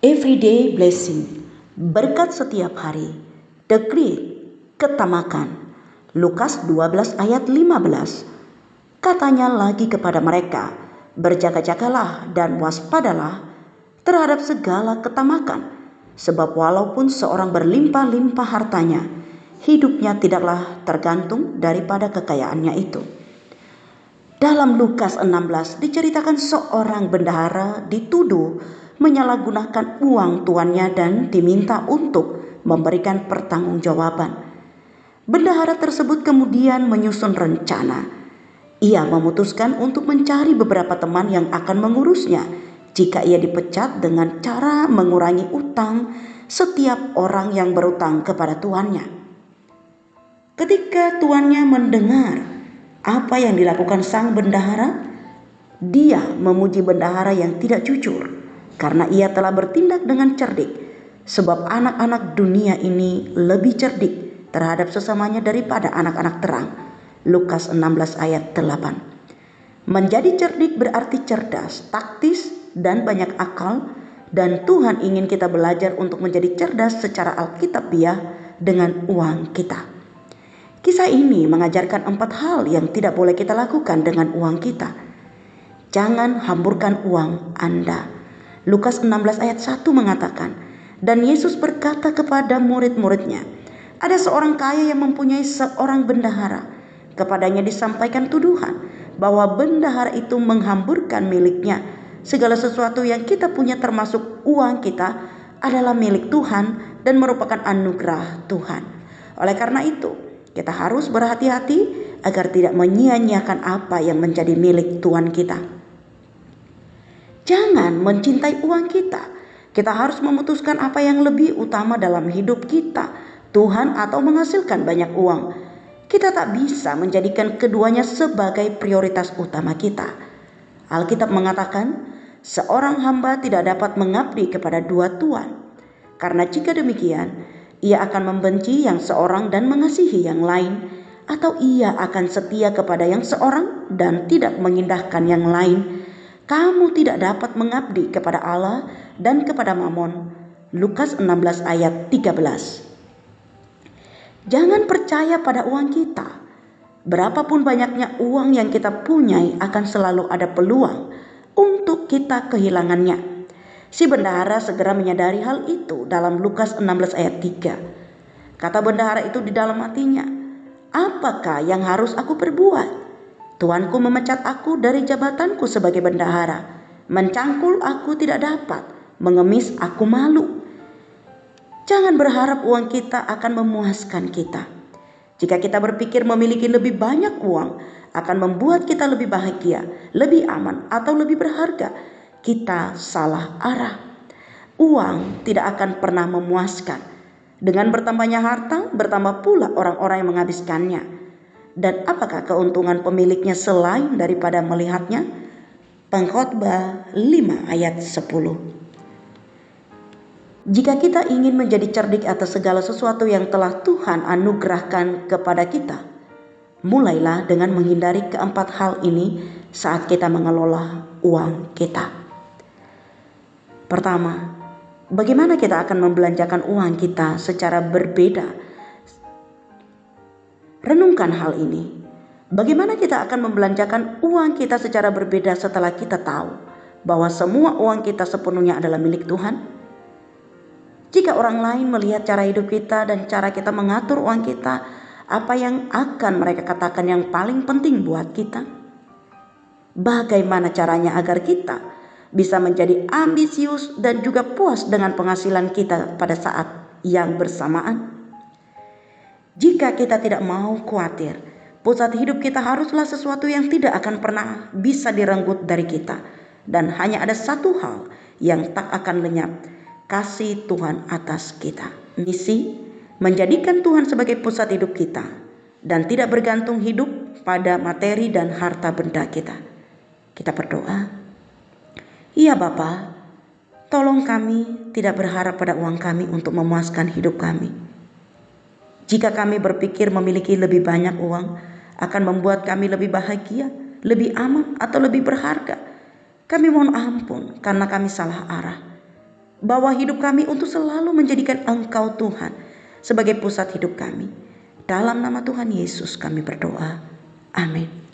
Everyday blessing, berkat setiap hari, decree, ketamakan. Lukas 12 ayat 15. Katanya lagi kepada mereka, berjaga-jagalah dan waspadalah terhadap segala ketamakan, sebab walaupun seorang berlimpah-limpah hartanya, hidupnya tidaklah tergantung daripada kekayaannya itu. Dalam Lukas 16 diceritakan seorang bendahara dituduh menyalahgunakan uang tuannya dan diminta untuk memberikan pertanggungjawaban. Bendahara tersebut kemudian menyusun rencana. Ia memutuskan untuk mencari beberapa teman yang akan mengurusnya jika ia dipecat, dengan cara mengurangi utang setiap orang yang berutang kepada tuannya. Ketika tuannya mendengar apa yang dilakukan sang bendahara, dia memuji bendahara yang tidak jujur karena ia telah bertindak dengan cerdik, sebab anak-anak dunia ini lebih cerdik terhadap sesamanya daripada anak-anak terang. Lukas 16 ayat 8. Menjadi cerdik berarti cerdas, taktis, dan banyak akal, dan Tuhan ingin kita belajar untuk menjadi cerdas secara alkitabiah dengan uang kita. Kisah ini mengajarkan 4 hal yang tidak boleh kita lakukan dengan uang kita. Jangan hamburkan uang Anda. Lukas 16 ayat 1 mengatakan, dan Yesus berkata kepada murid-muridnya, ada seorang kaya yang mempunyai seorang bendahara. Kepadanya disampaikan tuduhan bahwa bendahara itu menghamburkan miliknya. Segala sesuatu yang kita punya termasuk uang kita adalah milik Tuhan dan merupakan anugerah Tuhan. Oleh karena itu, kita harus berhati-hati agar tidak menyia-nyiakan apa yang menjadi milik Tuhan kita. Jangan mencintai uang kita. Kita harus memutuskan apa yang lebih utama dalam hidup kita, Tuhan atau menghasilkan banyak uang. Kita tak bisa menjadikan keduanya sebagai prioritas utama kita. Alkitab mengatakan, seorang hamba tidak dapat mengabdi kepada dua tuan. Karena jika demikian, ia akan membenci yang seorang dan mengasihi yang lain, atau ia akan setia kepada yang seorang dan tidak mengindahkan yang lain. Kamu tidak dapat mengabdi kepada Allah dan kepada Mamon. Lukas 16 ayat 13. Jangan percaya pada uang kita. Berapapun banyaknya uang yang kita punyai, akan selalu ada peluang untuk kita kehilangannya. Si bendahara segera menyadari hal itu dalam Lukas 16 ayat 3. Kata bendahara itu di dalam hatinya, apakah yang harus aku perbuat? Tuanku memecat aku dari jabatanku sebagai bendahara. Mencangkul aku tidak dapat, mengemis aku malu. Jangan berharap uang kita akan memuaskan kita. Jika kita berpikir memiliki lebih banyak uang akan membuat kita lebih bahagia, lebih aman, atau lebih berharga, kita salah arah. Uang tidak akan pernah memuaskan. Dengan bertambahnya harta, bertambah pula orang-orang yang menghabiskannya. Dan apakah keuntungan pemiliknya selain daripada melihatnya? Pengkhotbah 5 ayat 10. Jika kita ingin menjadi cerdik atas segala sesuatu yang telah Tuhan anugerahkan kepada kita, mulailah dengan menghindari keempat hal ini saat kita mengelola uang kita. Pertama, bagaimana kita akan membelanjakan uang kita secara berbeda? Renungkan hal ini. Bagaimana kita akan membelanjakan uang kita secara berbeda setelah kita tahu bahwa semua uang kita sepenuhnya adalah milik Tuhan? Jika orang lain melihat cara hidup kita dan cara kita mengatur uang kita, apa yang akan mereka katakan yang paling penting buat kita? Bagaimana caranya agar kita bisa menjadi ambisius dan juga puas dengan penghasilan kita pada saat yang bersamaan? Jika kita tidak mau khawatir, pusat hidup kita haruslah sesuatu yang tidak akan pernah bisa direnggut dari kita. Dan hanya ada satu hal yang tak akan lenyap, kasih Tuhan atas kita. Misi, menjadikan Tuhan sebagai pusat hidup kita dan tidak bergantung hidup pada materi dan harta benda kita. Kita berdoa. Ya Bapa, tolong kami tidak berharap pada uang kami untuk memuaskan hidup kami. Jika kami berpikir memiliki lebih banyak uang akan membuat kami lebih bahagia, lebih aman, atau lebih berharga, kami mohon ampun karena kami salah arah. Bawa hidup kami untuk selalu menjadikan Engkau Tuhan sebagai pusat hidup kami. Dalam nama Tuhan Yesus kami berdoa. Amin.